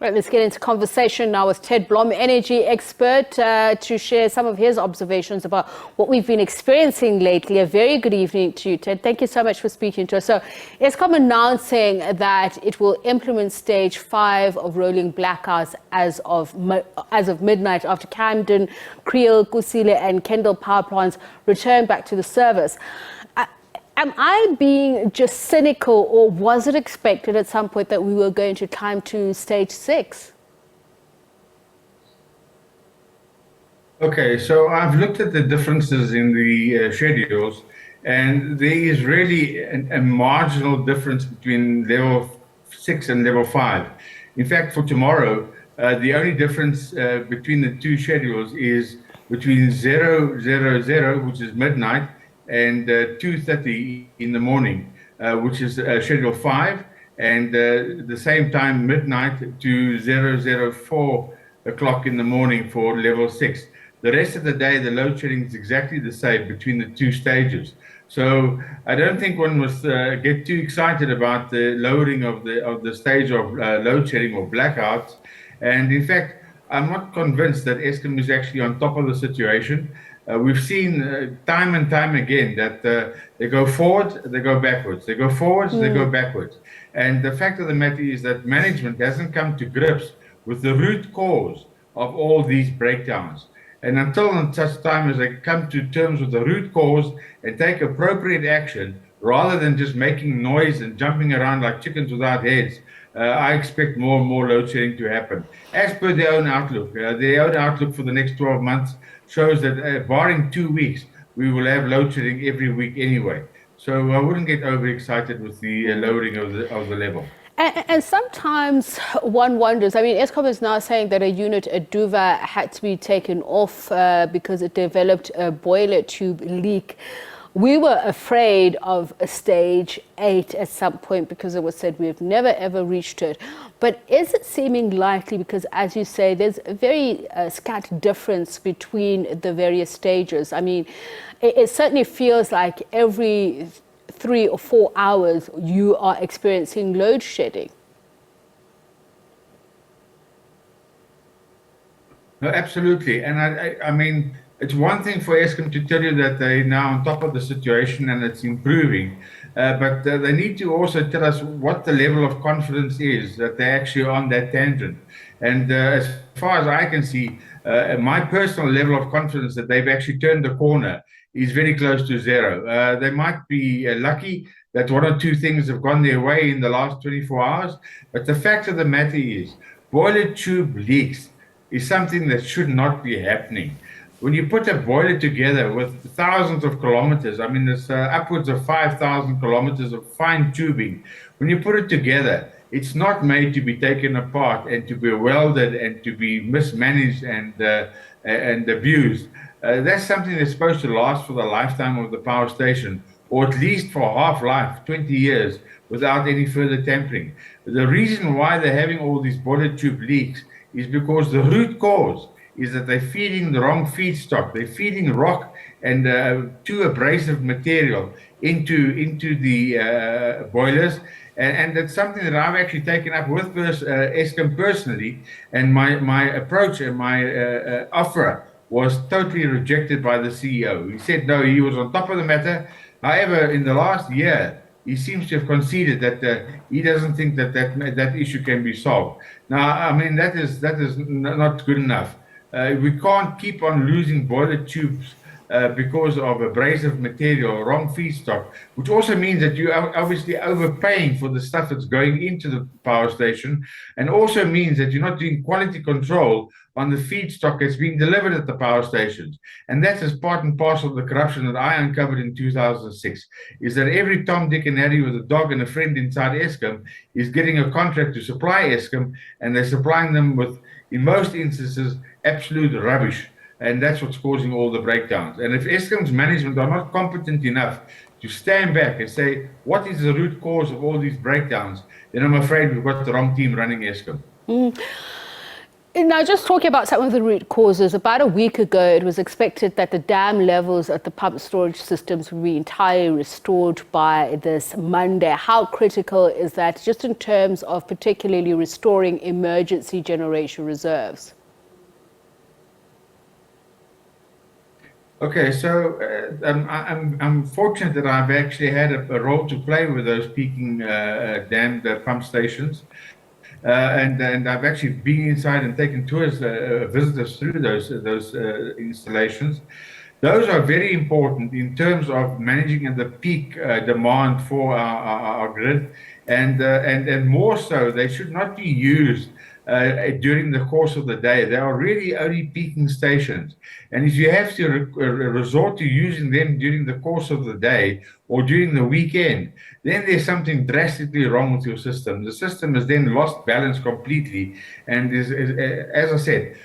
Right, let's get into conversation now with Ted Blom, energy expert, to share some of his observations about what we've been experiencing lately. A very good evening to you, Ted. Thank you so much for speaking to us. So, Eskom announcing that it will implement stage 5 of rolling blackouts as of midnight after Camden, Creel, Kusile and Kendall power plants return back to the service. Am I being just cynical, or was it expected at some point that we were going to climb to stage 6? Okay, so I've looked at the differences in the schedules, and there is really a marginal difference between level 6 and level 5. In fact, for tomorrow, the only difference between the two schedules is between 0:00, which is midnight, and 2:30 in the morning, which is schedule 5, and the same time midnight to 0:04 o'clock in the morning for level 6. The rest of the day, the load shedding is exactly the same between the two stages. So I don't think one must get too excited about the lowering of the stage of load shedding or blackouts. And in fact, I'm not convinced that Eskom is actually on top of the situation. We've seen time and time again that they go forward, they go backwards, they go forwards, they go backwards. And the fact of the matter is that management hasn't come to grips with the root cause of all these breakdowns. And until such time as they come to terms with the root cause and take appropriate action, rather than just making noise and jumping around like chickens without heads, I expect more and more load shedding to happen. As per their own outlook for the next 12 months shows that barring 2 weeks, we will have load shedding every week anyway. So I wouldn't get overexcited with the lowering of the level. And sometimes one wonders, I mean, Eskom is now saying that a unit at Duva had to be taken off because it developed a boiler tube leak. We were afraid of a stage 8 at some point because it was said we've never ever reached it. But is it seeming likely, because as you say, there's a very scant difference between the various stages? I mean, it certainly feels like every 3 or 4 hours you are experiencing load shedding. No, absolutely. And I mean, it's one thing for Eskom to tell you that they're now on top of the situation and it's improving, but they need to also tell us what the level of confidence is that they're actually on that tangent. And as far as I can see, my personal level of confidence that they've actually turned the corner is very close to zero. They might be lucky that 1 or 2 things have gone their way in the last 24 hours, but the fact of the matter is boiler tube leaks is something that should not be happening. When you put a boiler together with thousands of kilometers, I mean, there's upwards of 5,000 kilometers of fine tubing. When you put it together, it's not made to be taken apart and to be welded and to be mismanaged and abused. That's something that's supposed to last for the lifetime of the power station, or at least for half-life, 20 years, without any further tampering. The reason why they're having all these boiler tube leaks is because the root cause is that they're feeding the wrong feedstock. They're feeding rock and too abrasive material into the boilers. And that's something that I've actually taken up with Eskom personally. And my approach and my offer was totally rejected by the CEO. He said, no, he was on top of the matter. However, in the last year, he seems to have conceded that he doesn't think that issue can be solved. Now, I mean, that is not good enough. We can't keep on losing boiler tubes because of abrasive material, wrong feedstock, which also means that you are obviously overpaying for the stuff that's going into the power station, and also means that you're not doing quality control on the feedstock that's being delivered at the power stations. And that is part and parcel of the corruption that I uncovered in 2006, is that every Tom, Dick and Harry with a dog and a friend inside Eskom is getting a contract to supply Eskom, and they're supplying them with, in most instances, absolute rubbish. And that's what's causing all the breakdowns. And if Eskom's management are not competent enough to stand back and say, what is the root cause of all these breakdowns, then I'm afraid we've got the wrong team running Eskom. Now, just talking about some of the root causes, about a week ago, it was expected that the dam levels at the pump storage systems would be entirely restored by this Monday. How critical is that, just in terms of particularly restoring emergency generation reserves? Okay, so I'm fortunate that I've actually had a role to play with those peaking dammed pump stations. And I've actually been inside and taken tours, visitors through those installations. Those are very important in terms of managing the peak demand for our grid, and more so, they should not be used during the course of the day. They are really only peaking stations. And if you have to resort to using them during the course of the day or during the weekend, then there's something drastically wrong with your system. The system has then lost balance completely. And as I said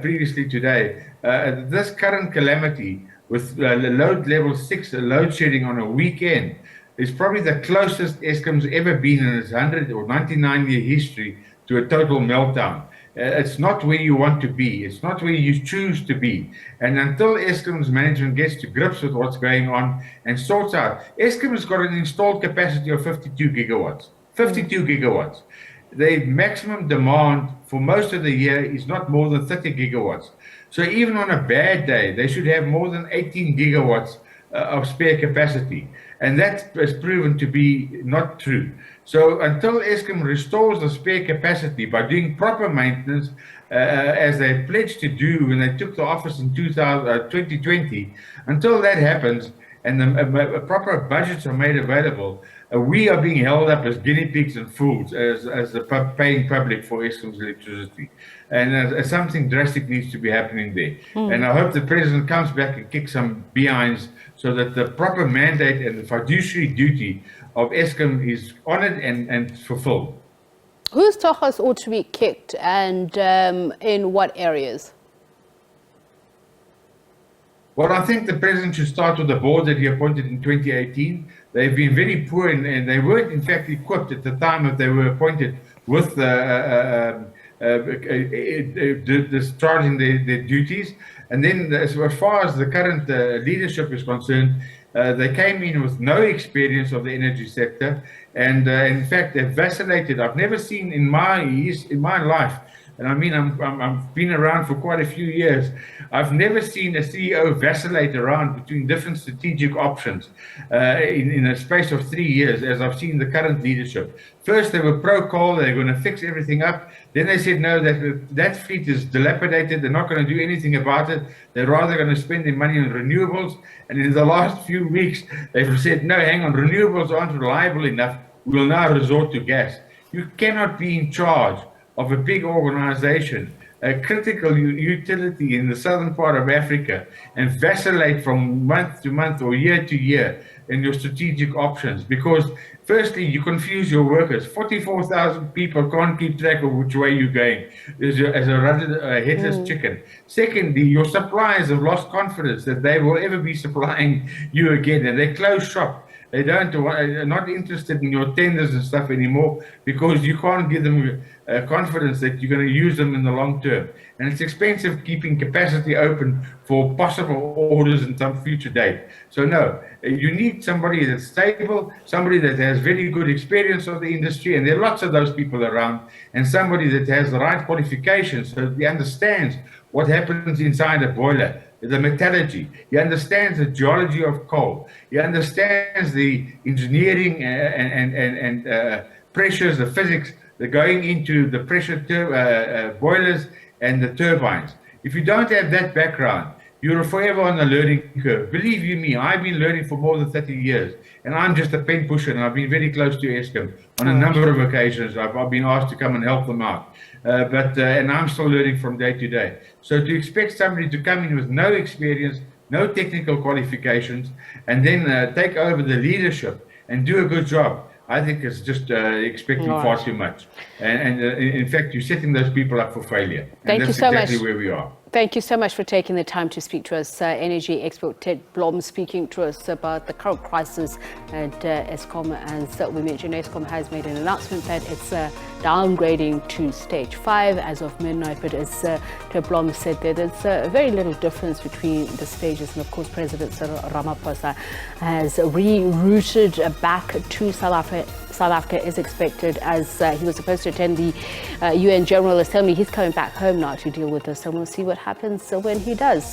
previously today, this current calamity with load level 6 load shedding on a weekend is probably the closest Eskom's ever been in its 100 or 99-year history to a total meltdown. It's not where you want to be. It's not where you choose to be. And until Eskom's management gets to grips with what's going on and sorts out, Eskom has got an installed capacity of 52 gigawatts. 52 gigawatts. The maximum demand for most of the year is not more than 30 gigawatts. So even on a bad day, they should have more than 18 gigawatts of spare capacity. And that has proven to be not true. So until Eskom restores the spare capacity by doing proper maintenance, as they pledged to do when they took the office in 2020, until that happens and the proper budgets are made available, we are being held up as guinea pigs and fools as the paying public for Eskom's electricity. And something drastic needs to be happening there. And I hope the president comes back and kicks some behinds so that the proper mandate and the fiduciary duty of Eskom is honoured and fulfilled. Whose tochas ought to be kicked, and in what areas? Well, I think the president should start with the board that he appointed in 2018. They've been very poor, and they weren't, in fact, equipped at the time that they were appointed with discharging their duties. And then, as far as the current leadership is concerned, they came in with no experience of the energy sector, and in fact, they've vacillated. I've never seen in my life, and I mean, I've been around for quite a few years. I've never seen a CEO vacillate around between different strategic options in a space of 3 years, as I've seen the current leadership. First, they were pro-coal, they're going to fix everything up. Then they said, no, that fleet is dilapidated, they're not going to do anything about it. They're rather going to spend their money on renewables. And in the last few weeks, they've said, no, hang on, renewables aren't reliable enough. We'll now resort to gas. You cannot be in charge of a big organization, a critical utility in the southern part of Africa, and vacillate from month to month or year to year in your strategic options. Because firstly, you confuse your workers. 44,000 people can't keep track of which way you're going as a headless chicken. Secondly, your suppliers have lost confidence that they will ever be supplying you again, and they close shop. They are not interested in your tenders and stuff anymore because you can't give them confidence that you're going to use them in the long term. And it's expensive keeping capacity open for possible orders in some future date. So no, you need somebody that's stable, somebody that has very good experience of the industry, and there are lots of those people around, and somebody that has the right qualifications so that he understands what happens inside a boiler, the metallurgy. He understands the geology of coal. He understands the engineering and pressures, the physics that are going into the pressure boilers and the turbines. If you don't have that background, you're forever on the learning curve. Believe you me, I've been learning for more than 30 years, and I'm just a pen pusher, and I've been very close to Eskom on a number of occasions. I've been asked to come and help them out, and I'm still learning from day to day. So to expect somebody to come in with no experience, no technical qualifications, and then take over the leadership and do a good job, I think it's just expecting far too much. And in fact, you're setting those people up for failure. And Thank you that's so exactly much. where we are. Thank you so much for taking the time to speak to us. Energy expert Ted Blom speaking to us about the current crisis at Eskom. As we mentioned, Eskom has made an announcement that it's downgrading to stage 5 as of midnight. But as Ted Blom said there's very little difference between the stages. And of course, President Cyril Ramaphosa has rerouted back to South Africa. South Africa is expected, as he was supposed to attend the UN General Assembly. He's coming back home now to deal with this, and we'll see what happens when he does.